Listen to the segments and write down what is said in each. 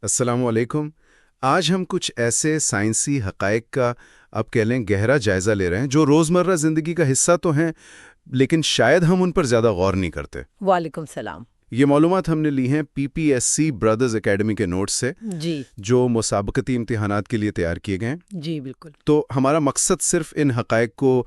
السلام علیکم۔ آج ہم کچھ ایسے سائنسی حقائق کا اب کہہ لیں گہرا جائزہ لے رہے ہیں جو روزمرہ زندگی کا حصہ تو ہیں، لیکن شاید ہم ان پر زیادہ غور نہیں کرتے۔ وعلیکم السلام۔ یہ معلومات ہم نے لی ہیں PPSC برادرز اکیڈمی کے نوٹس سے، جی جو مسابقتی امتحانات کے لیے تیار کیے گئے ہیں۔ جی بالکل۔ تو ہمارا مقصد صرف ان حقائق کو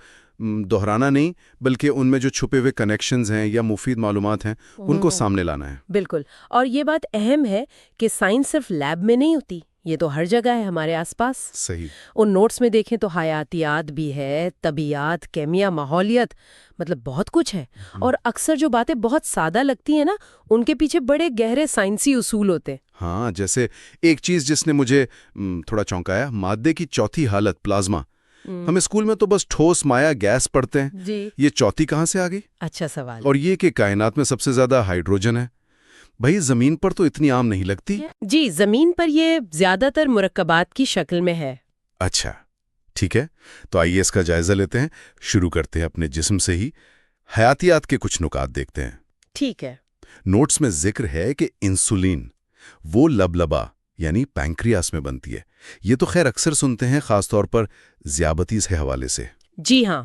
دہرانا نہیں، بلکہ ان میں جو چھپے ہوئے کنیکشنز ہیں یا مفید معلومات ہیں ان کو سامنے لانا ہے۔ بالکل، اور یہ بات اہم ہے کہ سائنس صرف لیب میں نہیں ہوتی، یہ تو ہر جگہ ہے ہمارے آس پاس۔ صحیح۔ ان نوٹس میں دیکھیں تو حیاتیات بھی ہے، طبیعیات، کیمیا، ماحولیات، مطلب بہت کچھ ہے۔ اور اکثر جو باتیں بہت سادہ لگتی ہیں نا، ان کے پیچھے بڑے گہرے سائنسی اصول ہوتے ہیں۔ ہاں، جیسے ایک چیز جس نے مجھے تھوڑا چونکایا، مادے کی چوتھی حالت پلازما۔ ہم اسکول میں تو بس ٹھوس مائع گیس پڑھتے ہیں، جی یہ چوتھی کہاں سے آ گئی؟ اچھا سوال۔ اور یہ کہ کائنات میں سب سے زیادہ ہائیڈروجن ہے، بھئی زمین پر تو اتنی عام نہیں لگتی۔ جی، زمین پر یہ زیادہ تر مرکبات کی شکل میں ہے۔ اچھا ٹھیک ہے، تو آئیے اس کا جائزہ لیتے ہیں۔ شروع کرتے ہیں اپنے جسم سے ہی، حیاتیات کے کچھ نکات دیکھتے ہیں۔ ٹھیک ہے۔ نوٹس میں ذکر ہے کہ انسولین وہ لبلبا یعنی پینکریاس میں بنتی ہے۔ یہ تو خیر اکثر سنتے ہیں، خاص طور پر ذیابطیس کے حوالے سے۔ جی ہاں۔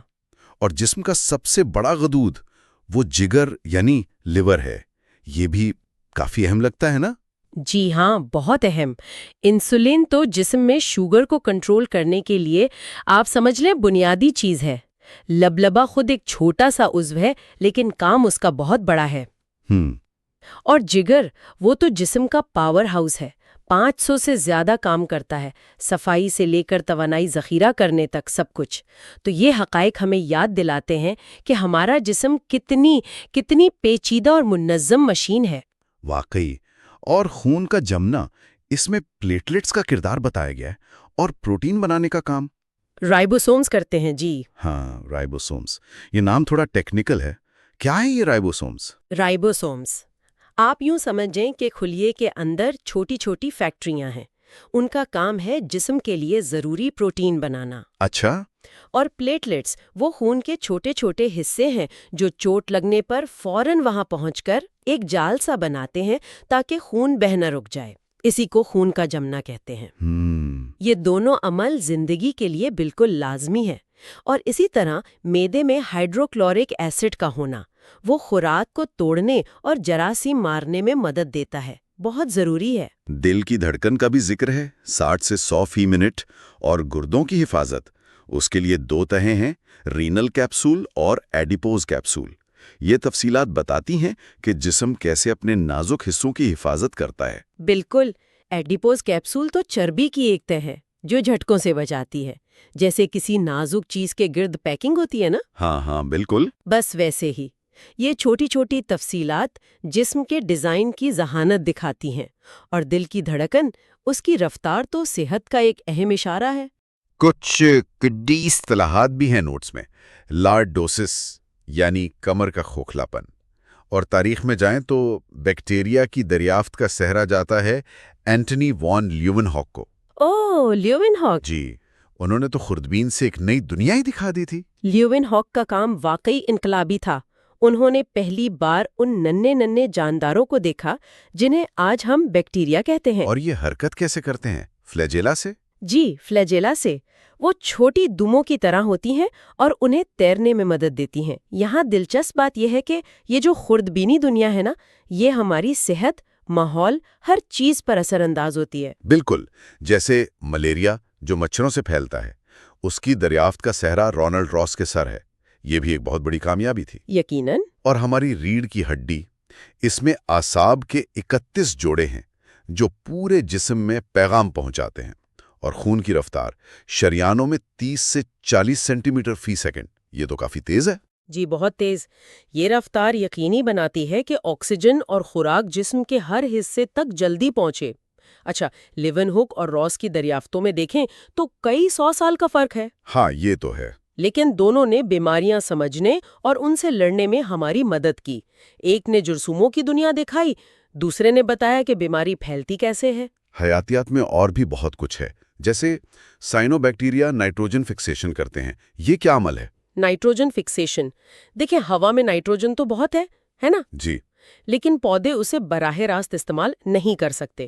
اور جسم کا سب سے بڑا غدود وہ جگر یعنی لیور ہے، یہ بھی کافی اہم لگتا ہے نا؟ جی ہاں، بہت اہم۔ انسولین تو جسم میں شوگر کو کنٹرول کرنے کے لیے آپ سمجھ لیں بنیادی چیز ہے۔ لبلبا خود ایک چھوٹا سا عضو ہے، لیکن کام اس کا بہت بڑا ہے۔ اور جگر وہ تو جسم کا پاور ہاؤس ہے، 500 سے زیادہ کام کرتا ہے، صفائی سے لے کر توانائی ذخیرہ کرنے تک سب کچھ۔ تو یہ حقائق ہمیں یاد دلاتے ہیں کہ ہمارا جسم کتنی پیچیدہ اور منظم مشین ہے۔ واقعی۔ اور خون کا جمنا، اس میں پلیٹلیٹس کا کردار بتایا گیا ہے، اور پروٹین بنانے کا کام رائبوسومز کرتے ہیں۔ جی ہاں، رائبوسومز، یہ نام تھوڑا ٹیکنیکل ہے، کیا ہے یہ رائبوسومز؟ رائبوسومز آپ یوں سمجھیں کہ خلیے کے اندر چھوٹی چھوٹی فیکٹریاں ہیں، ان کا کام ہے جسم کے لیے ضروری پروٹین بنانا۔ اچھا۔ اور پلیٹلیٹس وہ خون کے چھوٹے چھوٹے حصے ہیں جو چوٹ لگنے پر فوراً وہاں پہنچ کر ایک جال سا بناتے ہیں تاکہ خون بہہ نہ رک جائے۔ اسی کو خون کا جمنا کہتے ہیں۔ یہ دونوں عمل زندگی کے لیے بالکل لازمی ہے۔ اور اسی طرح معدے میں ہائیڈروکلورک ایسڈ کا ہونا، وہ خوراک کو توڑنے اور جراثیم مارنے میں مدد دیتا ہے، بہت ضروری ہے۔ دل کی دھڑکن کا بھی ذکر ہے، 60 سے 100 فی منٹ، اور گردوں کی حفاظت، اس کے لیے 2 تہیں ہیں، رینل کیپسول اور ایڈیپوز کیپسول۔ یہ تفصیلات بتاتی ہیں کہ جسم کیسے اپنے نازک حصوں کی حفاظت کرتا ہے۔ بالکل، ایڈیپوز کیپسول تو چربی کی ایک تہ ہے جو جھٹکوں سے بچاتی ہے، جیسے کسی نازک چیز کے گرد پیکنگ ہوتی ہے نا۔ ہاں ہاں بالکل۔ بس ویسے ہی یہ چھوٹی چھوٹی تفصیلات جسم کے ڈیزائن کی ذہانت دکھاتی ہیں، اور دل کی دھڑکن، اس کی رفتار تو صحت کا ایک اہم اشارہ ہے۔ کچھ کڈی اصطلاحات بھی ہیں نوٹس میں، لارڈوسس یعنی کمر کا کھوکھلاپن، اور تاریخ میں جائیں تو بیکٹیریا کی دریافت کا سہرا جاتا ہے اینٹنی وان لیون ہاک کو۔ اوہ، لیون ہاک۔ جی، انہوں نے تو خوردبین سے ایک نئی دنیا ہی دکھا دی تھی۔ لیون ہاک کا کام واقعی انقلابی تھا۔ انہوں نے پہلی بار ان ننھے جانداروں کو دیکھا جنہیں آج ہم بیکٹیریا کہتے ہیں۔ اور یہ حرکت کیسے کرتے ہیں؟ فلیجیلا سے؟ جی، فلیجیلا سے۔ وہ چھوٹی دموں کی طرح ہوتی ہیں اور انہیں تیرنے میں مدد دیتی ہیں۔ یہاں دلچسپ بات یہ ہے کہ یہ جو خوردبینی دنیا ہے نا، یہ ہماری صحت، ماحول، ہر چیز پر اثر انداز ہوتی ہے۔ بالکل، جیسے ملیریا جو مچھروں سے پھیلتا ہے، اس کی دریافت کا سہرا رونلڈ راس کے سر ہے، یہ بھی ایک بہت بڑی کامیابی تھی۔ یقیناً۔ اور ہماری ریڑھ کی ہڈی، اس میں اعصاب کے 31 جوڑے ہیں جو پورے جسم میں پیغام پہنچاتے ہیں، اور خون کی رفتار شریانوں میں 30 سے 40 سینٹی میٹر فی سیکنڈ، یہ تو کافی تیز ہے۔ جی بہت تیز۔ یہ رفتار یقینی بناتی ہے کہ آکسیجن اور خوراک جسم کے ہر حصے تک جلدی پہنچے۔ اچھا، لیون ہک اور راس کی دریافتوں میں دیکھیں تو کئی 100 سال کا فرق ہے۔ ہاں یہ تو ہے۔ لیکن دونوں نے بیماریاں سمجھنے اور ان سے لڑنے میں ہماری مدد کی۔ ایک نے جرثوموں کی دنیا دکھائی، دوسرے نے بتایا کہ بیماری پھیلتی کیسے ہے۔ حیاتیات میں اور بھی بہت کچھ ہے، جیسے سائنو بیکٹیریا نائٹروجن فکسیشن کرتے ہیں، یہ کیا عمل ہے؟ نائٹروجن فکسیشن، دیکھیں ہوا میں نائٹروجن تو بہت ہے نا؟ جی۔ لیکن پودے اسے براہ راست استعمال نہیں کر سکتے۔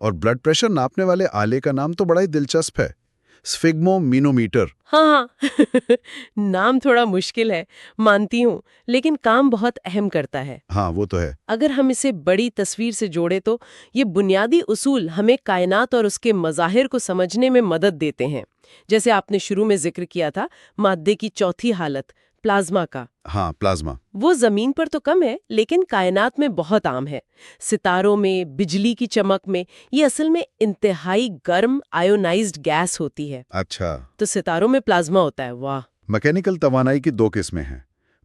اور بلڈ پریشر ناپنے والے آلے کا نام تو بڑا ہی دلچسپ ہے، سفگمومینومیٹر۔ ہاں نام تھوڑا مشکل ہے، مانتی ہوں، لیکن کام بہت اہم کرتا ہے۔ ہاں وہ تو ہے۔ اگر ہم اسے بڑی تصویر سے جوڑے تو یہ بنیادی اصول ہمیں کائنات اور اس کے مظاہر کو سمجھنے میں مدد دیتے ہیں۔ جیسے آپ نے شروع میں ذکر کیا تھا مادے کی چوتھی حالت پلازما کا۔ ہاں پلازما۔ وہ زمین پر تو کم ہے لیکن کائنات میں بہت عام ہے۔ ستاروں میں، بجلی کی چمک میں یہ اصل میں انتہائی گرم آیونائزڈ گیس ہوتی ہے۔ اچھا، تو ستاروں میں پلازما ہوتا ہے۔ واہ! میکینیکل توانائی کی 2 قسمیں ہیں،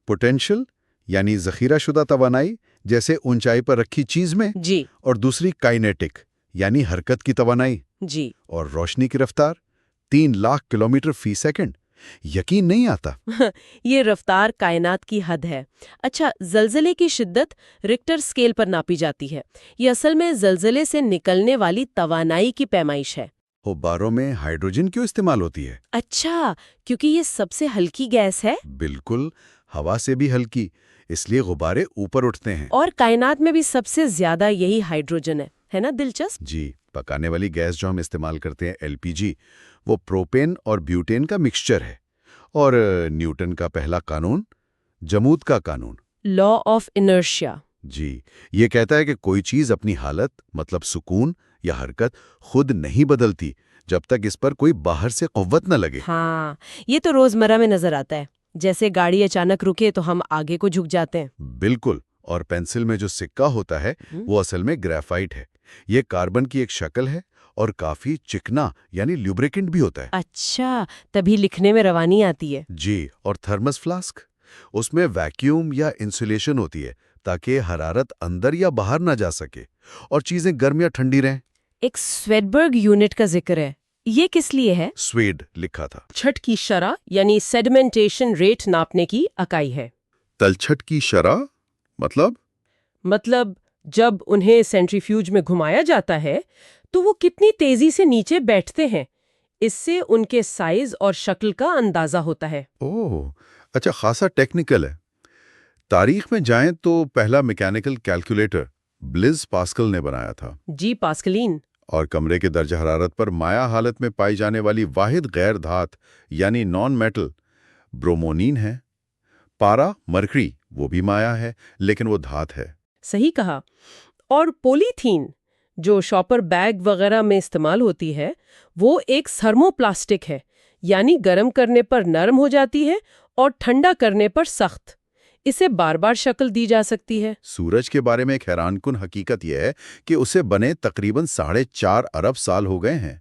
پوٹینشل یعنی ذخیرہ شدہ توانائی جیسے اونچائی پر رکھی چیز میں، جی اور دوسری کائنیٹک یعنی حرکت کی توانائی۔ جی اور روشنی کی رفتار 3 لاکھ کلومیٹر فی سیکنڈ، یقین نہیں آتا۔ یہ رفتار کائنات کی حد ہے۔ اچھا، زلزلے کی شدت رکٹر سکیل پر ناپی جاتی ہے۔ یہ اصل میں زلزلے سے نکلنے والی توانائی کی پیمائش ہے۔ غباروں میں ہائیڈروجن کیوں استعمال ہوتی ہے؟ اچھا، کیونکہ یہ سب سے ہلکی گیس ہے بالکل، ہوا سے بھی ہلکی، اس لیے غبارے اوپر اٹھتے ہیں۔ اور کائنات میں بھی سب سے زیادہ یہی ہائیڈروجن ہے نا؟ دلچسپ۔ جی، پکانے والی گیس جو ہم استعمال کرتے ہیں LPG، وہ پروپین اور بیوٹین کا مکسچر ہے۔ اور نیوٹن کا پہلا قانون، جمود کا قانون، لا آف انرشیا۔ جی، یہ کہتا ہے کہ کوئی چیز اپنی حالت مطلب سکون یا حرکت خود نہیں بدلتی جب تک اس پر کوئی باہر سے قوت نہ لگے۔ ہاں، یہ تو روزمرہ میں نظر آتا ہے، جیسے گاڑی اچانک رکے تو ہم آگے کو جھک جاتے ہیں۔ بالکل، اور پینسل میں جو سکہ ہوتا ہے وہ اصل میں گریفائٹ ہے۔ یہ کاربن کی ایک شکل ہے اور کافی چکنا یعنی لیوبریکنٹ بھی ہوتا ہے۔ اچھا، تبھی لکھنے میں روانی آتی ہے۔ جی، اور تھرمس فلاسک، اس میں ویکیوم یا انسولیشن ہوتی ہے تاکہ حرارت اندر یا باہر نہ جا سکے اور چیزیں گرم یا ٹھنڈی رہیں۔ ایک سویڈبرگ یونٹ کا ذکر ہے، یہ کس لیے ہے؟ سویڈ لکھا تھا۔ چھٹ کی شرح یعنی سیڈیمنٹیشن ریٹ ناپنے کی اکائی ہے۔ تلچھٹ کی شرح مطلب جب انہیں سینٹریفیوج میں گھمایا جاتا ہے تو وہ کتنی تیزی سے نیچے بیٹھتے ہیں، اس سے ان کے سائز اور شکل کا اندازہ ہوتا ہے۔ اوہ، اچھا، خاصا ٹیکنیکل ہے۔ تاریخ میں جائیں تو پہلا میکینیکل کیلکولیٹر بلیز پاسکل نے بنایا تھا۔ جی، پاسکلین۔ اور کمرے کے درجہ حرارت پر مائع حالت میں پائی جانے والی واحد غیر دھات یعنی نان میٹل برومونین ہے۔ پارا مرکری وہ بھی مائع ہے لیکن وہ دھات ہے۔ صحیح کہا۔ اور پولی تھین جو شاپر بیگ وغیرہ میں استعمال ہوتی ہے وہ ایک تھرمو پلاسٹک ہے، یعنی گرم کرنے پر نرم ہو جاتی ہے اور ٹھنڈا کرنے پر سخت۔ اسے بار بار شکل دی جا سکتی ہے۔ سورج کے بارے میں ایک حیران کن حقیقت یہ ہے کہ اسے بنے تقریباً 4.5 ارب سال ہو گئے ہیں،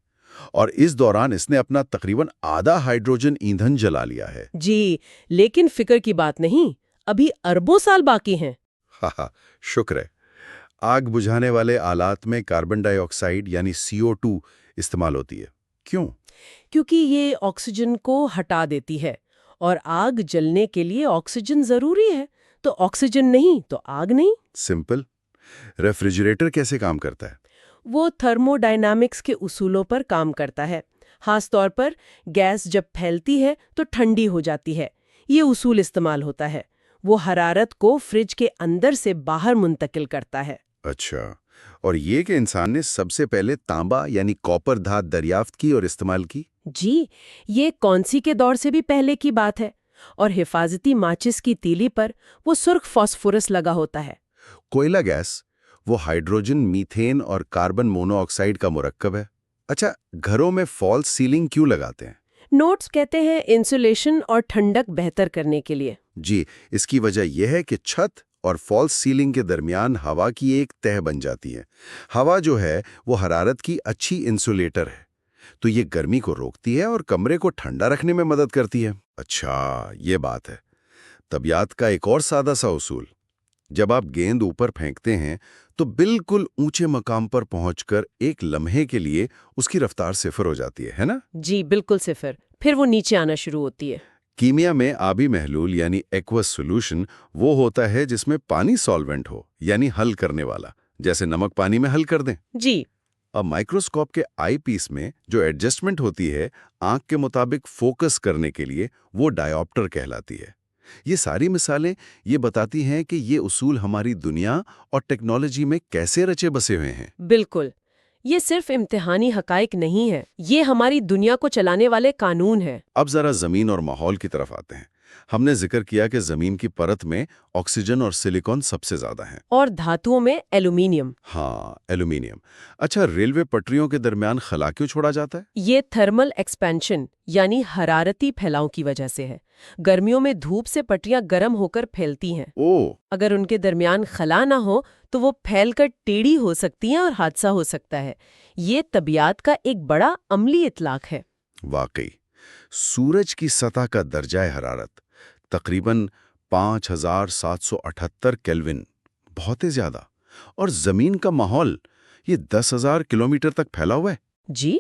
اور اس دوران اس نے اپنا تقریباً آدھا ہائیڈروجن ایندھن جلا لیا ہے۔ جی، لیکن فکر کی بات نہیں، ابھی اربوں سال باقی ہیں۔ ہاں، شکر ہے۔ آگ بجھانے والے آلات میں کاربن ڈائی آکسائڈ یعنی CO2 استعمال ہوتی ہے۔ کیوں؟ کیونکہ یہ آکسیجن کو ہٹا دیتی ہے، اور آگ جلنے کے لیے آکسیجن ضروری ہے، تو آکسیجن نہیں تو آگ نہیں۔ سمپل۔ ریفریجریٹر کیسے کام کرتا ہے؟ وہ تھرمو ڈائنامکس کے اصولوں پر کام کرتا ہے۔ خاص طور پر گیس جب پھیلتی ہے تو ٹھنڈی ہو جاتی ہے، یہ اصول استعمال ہوتا ہے۔ وہ حرارت کو فریج کے اندر سے باہر منتقل کرتا ہے۔ اچھا، اور یہ کہ انسان نے سب سے پہلے تانبا یعنی کاپر دھات دریافت کی اور استعمال کی؟ جی، یہ کونسی کے دور سے بھی پہلے کی بات ہے، اور حفاظتی ماچس کی تیلی پر وہ سرخ فاسفورس لگا ہوتا ہے۔ کوئلہ گیس وہ ہائیڈروجن، میتھین اور کاربن مونو آکسائڈ کا مرکب ہے۔ اچھا، گھروں میں فالس سیلنگ کیوں لگاتے ہیں؟ نوٹس کہتے ہیں انسولیشن اور ٹھنڈک بہتر کرنے کے لیے۔ جی، اس کی وجہ یہ ہے کہ چھت اور فالس سیلنگ کے درمیان ہوا کی ایک تہ بن جاتی ہے۔ ہوا جو ہے وہ حرارت کی اچھی انسولیٹر ہے، تو یہ گرمی کو روکتی ہے اور کمرے کو ٹھنڈا رکھنے میں مدد کرتی ہے۔ اچھا، یہ بات ہے۔ طبیعت کا ایک اور سادہ سا اصول، جب آپ گیند اوپر پھینکتے ہیں تو بالکل اونچے مقام پر پہنچ کر ایک لمحے کے لیے اس کی رفتار 0 ہو جاتی ہے نا؟ جی بالکل 0، پھر وہ نیچے آنا شروع ہوتی ہے۔ کیمیا میں آبی محلول یعنی ایکوس سولوشن وہ ہوتا ہے جس میں پانی سالوینٹ ہو یعنی حل کرنے والا، جیسے نمک پانی میں حل کر دیں۔ جی، اب مائکروسکوپ کے آئی پیس میں جو ایڈجسٹمنٹ ہوتی ہے آنکھ کے مطابق فوکس کرنے کے لیے، وہ ڈائیوپٹر کہلاتی ہے۔ یہ ساری مثالیں یہ بتاتی ہیں کہ یہ اصول ہماری دنیا اور ٹیکنالوجی میں کیسے رچے بسے ہوئے ہیں۔ بالکل۔ یہ صرف امتحانی حقائق نہیں ہے، یہ ہماری دنیا کو چلانے والے قانون ہیں۔ اب ذرا زمین اور ماحول کی طرف آتے ہیں۔ ہم نے ذکر کیا کہ زمین کی پرت میں آکسیجن اور سلیکون سب سے زیادہ ہیں۔ اور دھاتوں میں ایلومینیم۔ ہاں، ایلومینیم۔ اچھا، ریلوے پٹریوں کے درمیان خلا کیوں چھوڑا جاتا ہے؟ یہ تھرمل ایکسپینشن یعنی حرارتی پھیلاؤ کی وجہ سے ہے۔ گرمیوں میں دھوپ سے پٹریاں گرم ہو کر پھیلتی ہیں۔ اگر ان کے درمیان خلا نہ ہو تو وہ پھیل کر ٹیڑھی ہو سکتی ہیں اور حادثہ ہو سکتا ہے۔ یہ طبیعت کا ایک بڑا عملی اطلاق ہے۔ واقعی، سورج کی سطح کا درجہ حرارت تقریباً 5778 کیلون، بہت ہی زیادہ، اور زمین کا ماحول یہ 10,000 کلومیٹر تک پھیلا ہوا ہے۔ جی،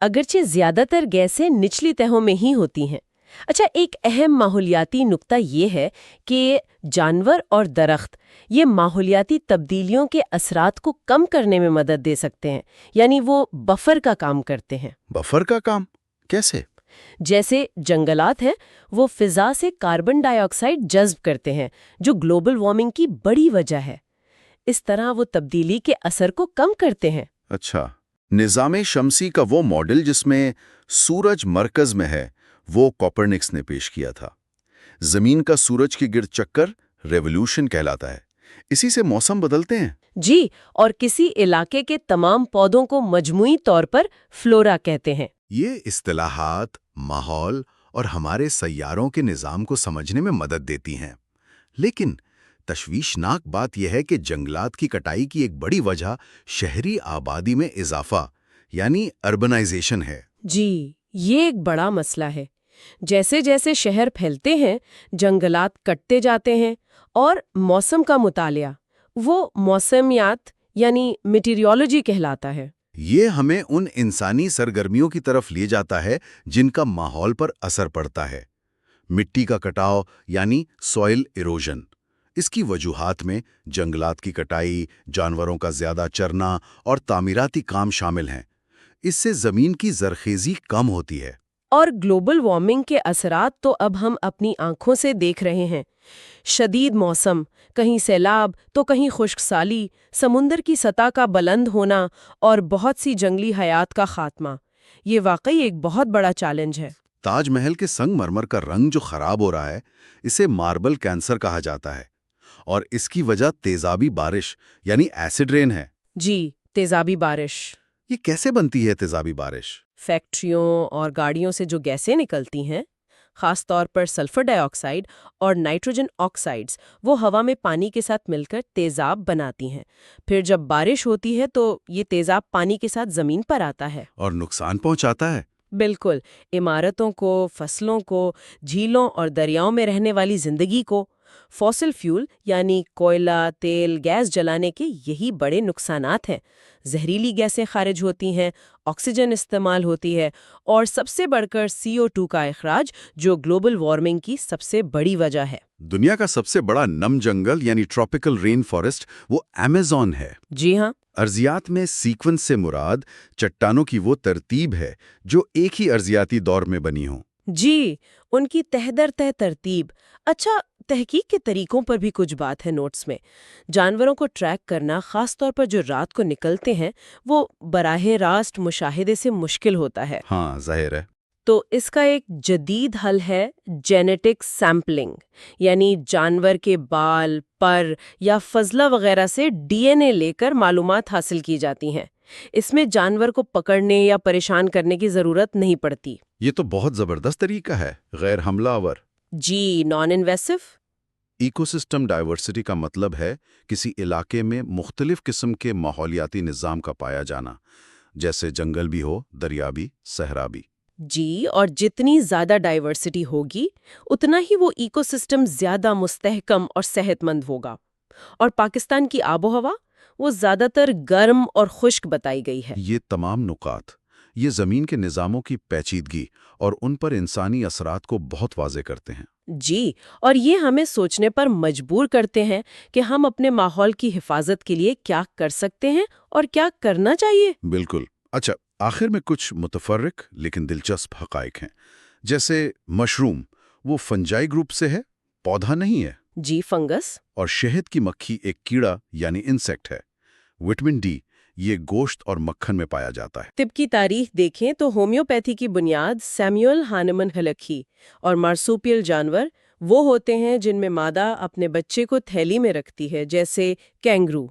اگرچہ زیادہ تر گیسیں نچلی تہوں میں ہی ہوتی ہیں۔ اچھا، ایک اہم ماحولیاتی نقطہ یہ ہے کہ جانور اور درخت یہ ماحولیاتی تبدیلیوں کے اثرات کو کم کرنے میں مدد دے سکتے ہیں، یعنی وہ بفر کا کام کرتے ہیں۔ بفر کا کام کیسے؟ جیسے جنگلات ہیں، وہ فضا سے کاربن ڈائی آکسائیڈ جذب کرتے ہیں، جو گلوبل وارمنگ کی بڑی وجہ ہے۔ اس طرح وہ تبدیلی کے اثر کو کم کرتے ہیں۔ اچھا، نظام شمسی کا وہ ماڈل جس میں سورج مرکز میں ہے، وہ کوپرنکس نے پیش کیا تھا۔ زمین کا سورج کے گرد چکر ریولوشن کہلاتا ہے۔ اسی سے موسم بدلتے ہیں۔ جی، اور کسی علاقے کے تمام پودوں کو مجموعی طور پر فلورا کہتے ہیں۔ یہ اصطلاحات ماحول اور ہمارے سیاروں کے نظام کو سمجھنے میں مدد دیتی ہیں، لیکن تشویشناک بات یہ ہے کہ جنگلات کی کٹائی کی ایک بڑی وجہ شہری آبادی میں اضافہ یعنی اربنائزیشن ہے۔ جی، یہ ایک بڑا مسئلہ ہے۔ جیسے جیسے شہر پھیلتے ہیں، جنگلات کٹتے جاتے ہیں، اور موسم کا مطالعہ وہ موسمیات یعنی میٹیریولوجی کہلاتا ہے۔ یہ ہمیں ان انسانی سرگرمیوں کی طرف لے جاتا ہے جن کا ماحول پر اثر پڑتا ہے۔ مٹی کا کٹاؤ یعنی سوئل ایروژن، اس کی وجوہات میں جنگلات کی کٹائی، جانوروں کا زیادہ چرنا اور تعمیراتی کام شامل ہیں۔ اس سے زمین کی زرخیزی کم ہوتی ہے۔ اور گلوبل وارمنگ کے اثرات تو اب ہم اپنی آنکھوں سے دیکھ رہے ہیں۔ شدید موسم، کہیں سیلاب تو کہیں خشک سالی، سمندر کی سطح کا بلند ہونا اور بہت سی جنگلی حیات کا خاتمہ، یہ واقعی ایک بہت بڑا چیلنج ہے۔ تاج محل کے سنگ مرمر کا رنگ جو خراب ہو رہا ہے، اسے ماربل کینسر کہا جاتا ہے، اور اس کی وجہ تیزابی بارش یعنی ایسڈ رین ہے۔ جی، تیزابی بارش۔ یہ کیسے بنتی ہے تیزابی بارش؟ فیکٹریوں اور گاڑیوں سے جو گیسیں نکلتی ہیں، خاص طور پر سلفر ڈائی آکسائیڈ اور نائٹروجن آکسائیڈز، وہ ہوا میں پانی کے ساتھ مل کر تیزاب بناتی ہیں۔ پھر جب بارش ہوتی ہے تو یہ تیزاب پانی کے ساتھ زمین پر آتا ہے اور نقصان پہنچاتا ہے۔ بالکل، عمارتوں کو، فصلوں کو، جھیلوں اور دریاؤں میں رہنے والی زندگی کو۔ فوسل فیول یعنی کوئلہ، تیل، گیس جلانے کے یہی بڑے نقصانات ہیں۔ زہریلی گیسیں خارج ہوتی ہیں، آکسیجن استعمال ہوتی ہے، اور سب سے بڑھ کر CO2 کا اخراج، جو گلوبل وارمنگ کی سب سے بڑی وجہ ہے۔ دنیا کا سب سے بڑا نم جنگل یعنی ٹراپیکل رین فارسٹ وہ ایمیزون ہے۔ جی ہاں، ارضیات میں سیکوینس سے مراد چٹانوں کی وہ ترتیب ہے جو ایک ہی ارضیاتی دور میں بنی ہوں۔ جی، ان کی تہ در تہ ترتیب۔ اچھا، تحقیق کے طریقوں پر بھی کچھ بات ہے نوٹس میں۔ جانوروں کو ٹریک کرنا، خاص طور پر جو رات کو نکلتے ہیں، وہ براہ راست مشاہدے سے مشکل ہوتا ہے۔ ہاں، ظاہر ہے۔ تو اس کا ایک جدید حل ہے جینیٹک سیمپلنگ، یعنی جانور کے بال، پر یا فضلہ وغیرہ سے DNA لے کر معلومات حاصل کی جاتی ہیں۔ اس میں جانور کو پکڑنے یا پریشان کرنے کی ضرورت نہیں پڑتی۔ یہ تو بہت زبردست طریقہ ہے، غیر حملہ آور۔ جی، non invasive. Ecosystem diversity کا مطلب ہے کسی علاقے میں مختلف قسم کے ماحولیاتی نظام کا پایا جانا، جیسے جنگل بھی ہو، دریا بھی، صحرا بھی۔ جی، اور جتنی زیادہ ڈائیورسٹی ہوگی، اتنا ہی وہ ایکو سسٹم زیادہ مستحکم اور صحت مند ہوگا۔ اور پاکستان کی آب و ہوا، وہ زیادہ تر گرم اور خشک بتائی گئی ہے۔ یہ تمام نکات، یہ زمین کے نظاموں کی پیچیدگی اور ان پر انسانی اثرات کو بہت واضح کرتے ہیں۔ جی، اور یہ ہمیں سوچنے پر مجبور کرتے ہیں کہ ہم اپنے ماحول کی حفاظت کے لیے کیا کر سکتے ہیں اور کیا کرنا چاہیے۔ بالکل۔ اچھا، آخر میں کچھ متفرق لیکن دلچسپ حقائق ہیں، جیسے مشروم وہ فنجائی گروپ سے ہے، پودا نہیں ہے۔ جی، فنگس۔ اور شہد کی مکھی ایک کیڑا یعنی انسیکٹ ہے۔ وٹامن ڈی یہ گوشت اور مکھن میں پایا جاتا ہے۔ طب کی تاریخ دیکھیں تو ہومیوپیتھی کی بنیاد سیمیول ہانیمن ہلکھی، اور مارسوپیل جانور وہ ہوتے ہیں جن میں مادہ اپنے بچے کو تھیلی میں رکھتی ہے، جیسے کینگرو۔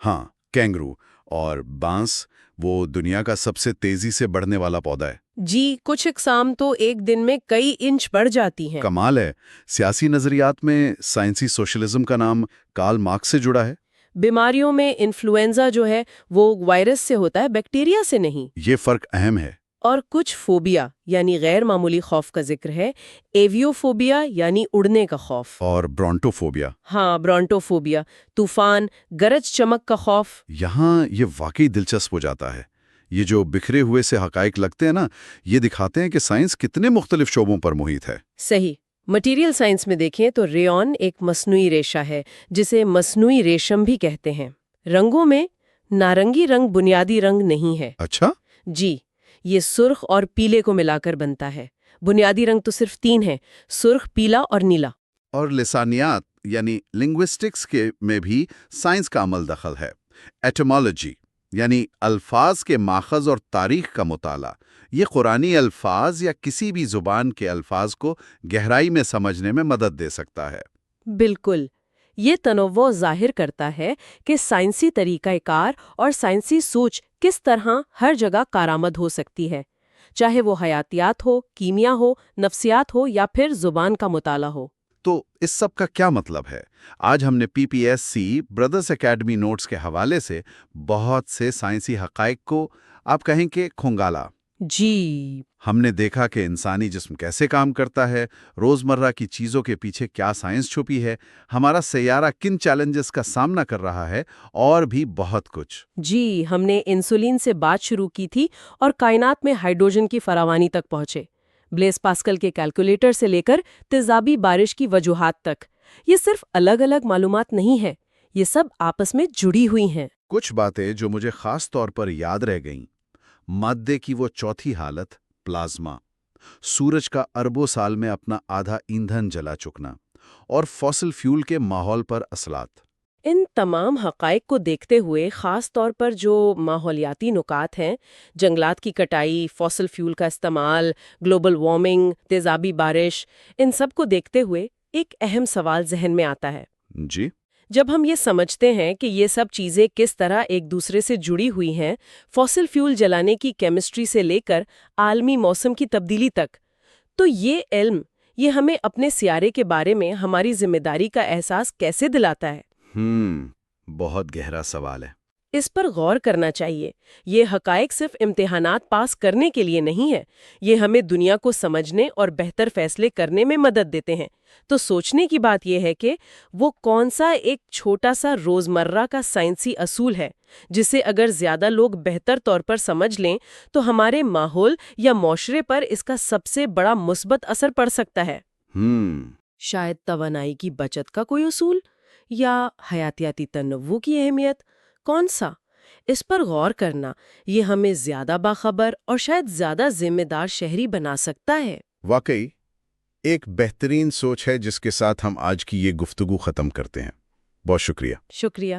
ہاں، کینگرو اور بانس وہ دنیا کا سب سے تیزی سے بڑھنے والا پودا ہے۔ جی، کچھ اقسام تو ایک دن میں کئی انچ بڑھ جاتی ہیں۔ کمال ہے۔ سیاسی نظریات میں سائنسی سوشلزم کا نام کارل مارکس سے جڑا ہے۔ بیماریوں میں انفلوئنزا جو ہے وہ وائرس سے ہوتا ہے، بیکٹیریا سے نہیں۔ یہ فرق اہم ہے۔ اور کچھ فوبیا یعنی غیر معمولی خوف کا ذکر ہے، ایویوفوبیا یعنی اڑنے کا خوف، اور برونٹوفوبیا۔ ہاں برونٹوفوبیا، طوفان، گرج چمک کا خوف۔ یہاں یہ واقعی دلچسپ ہو جاتا ہے۔ یہ جو بکھرے ہوئے سے حقائق لگتے ہیں نا، یہ دکھاتے ہیں کہ سائنس کتنے مختلف شعبوں پر محیط ہے۔ صحیح۔ مٹیریل سائنس میں دیکھیں تو ریون ایک مصنوعی ریشہ ہے جسے مصنوعی ریشم بھی کہتے ہیں۔ رنگوں میں نارنگی رنگ بنیادی رنگ نہیں ہے۔ اچھا؟ جی، یہ سرخ اور پیلے کو ملا کر بنتا ہے۔ بنیادی رنگ تو صرف 3 ہیں: سرخ، پیلا اور نیلا۔ اور لسانیات یعنی لنگوسٹکس کے میں بھی سائنس کا عمل دخل ہے۔ ایٹمالوجی یعنی الفاظ کے ماخذ اور تاریخ کا مطالعہ، یہ قرآنی الفاظ یا کسی بھی زبان کے الفاظ کو گہرائی میں سمجھنے میں مدد دے سکتا ہے۔ بالکل، یہ تنوع ظاہر کرتا ہے کہ سائنسی طریقہ کار اور سائنسی سوچ کس طرح ہر جگہ کارآمد ہو سکتی ہے، چاہے وہ حیاتیات ہو، کیمیا ہو، نفسیات ہو یا پھر زبان کا مطالعہ ہو۔ تو اس سب کا کیا مطلب ہے؟ آج ہم نے PPSC بردرز اکیڈمی نوٹس کے حوالے سے بہت سے سائنسی حقائق کو آپ کہیں کہ کھنگالا۔ جی، ہم نے دیکھا کہ انسانی جسم کیسے کام کرتا ہے، روزمرہ کی چیزوں کے پیچھے کیا سائنس چھپی ہے، ہمارا سیارہ کن چیلنجز کا سامنا کر رہا ہے، اور بھی بہت کچھ۔ جی، ہم نے انسولین سے بات شروع کی تھی اور کائنات میں ہائیڈروجن کی فراوانی تک پہنچے، بلیس پاسکل کے کیلکولیٹر سے لے کر تیزابی بارش کی وجوہات تک۔ یہ صرف الگ الگ معلومات نہیں ہے، یہ سب آپس میں جڑی ہوئی ہیں۔ کچھ باتیں جو مجھے خاص طور پر یاد رہ گئیں: مادے کی وہ چوتھی حالت، پلازما، سورج کا اربوں سال میں اپنا آدھا ایندھن جلا چکنا، اور فوسل فیول کے ماحول پر اثرات۔ ان تمام حقائق کو دیکھتے ہوئے خاص طور پر جو ماحولیاتی نکات ہیں، جنگلات کی کٹائی، فوسل فیول کا استعمال، گلوبل وارمنگ، تیزابی بارش، ان سب کو دیکھتے ہوئے ایک اہم سوال ذہن میں آتا ہے۔ جی؟ جب ہم یہ سمجھتے ہیں کہ یہ سب چیزیں کس طرح ایک دوسرے سے جڑی ہوئی ہیں، فوسل فیول جلانے کی کیمسٹری سے لے کر عالمی موسم کی تبدیلی تک، تو یہ علم یہ ہمیں اپنے سیارے کے بارے میں ہماری ذمہ داری کا احساس کیسے دلاتا ہے؟ بہت گہرا سوال ہے۔ اس پر غور کرنا چاہیے۔ یہ حقائق صرف امتحانات پاس کرنے کے لیے نہیں ہے، یہ ہمیں دنیا کو سمجھنے اور بہتر فیصلے کرنے میں مدد دیتے ہیں۔ تو سوچنے کی بات یہ ہے کہ وہ کون سا ایک چھوٹا سا روزمرہ کا سائنسی اصول ہے جسے اگر زیادہ لوگ بہتر طور پر سمجھ لیں تو ہمارے ماحول یا معاشرے پر اس کا سب سے بڑا مثبت اثر پڑ سکتا ہے۔ شاید توانائی کی بچت کا کوئی اصول، یا حیاتیاتی تنوع کی اہمیت، کون سا؟ اس پر غور کرنا یہ ہمیں زیادہ باخبر اور شاید زیادہ ذمہ دار شہری بنا سکتا ہے۔ واقعی ایک بہترین سوچ ہے جس کے ساتھ ہم آج کی یہ گفتگو ختم کرتے ہیں۔ بہت شکریہ۔ شکریہ۔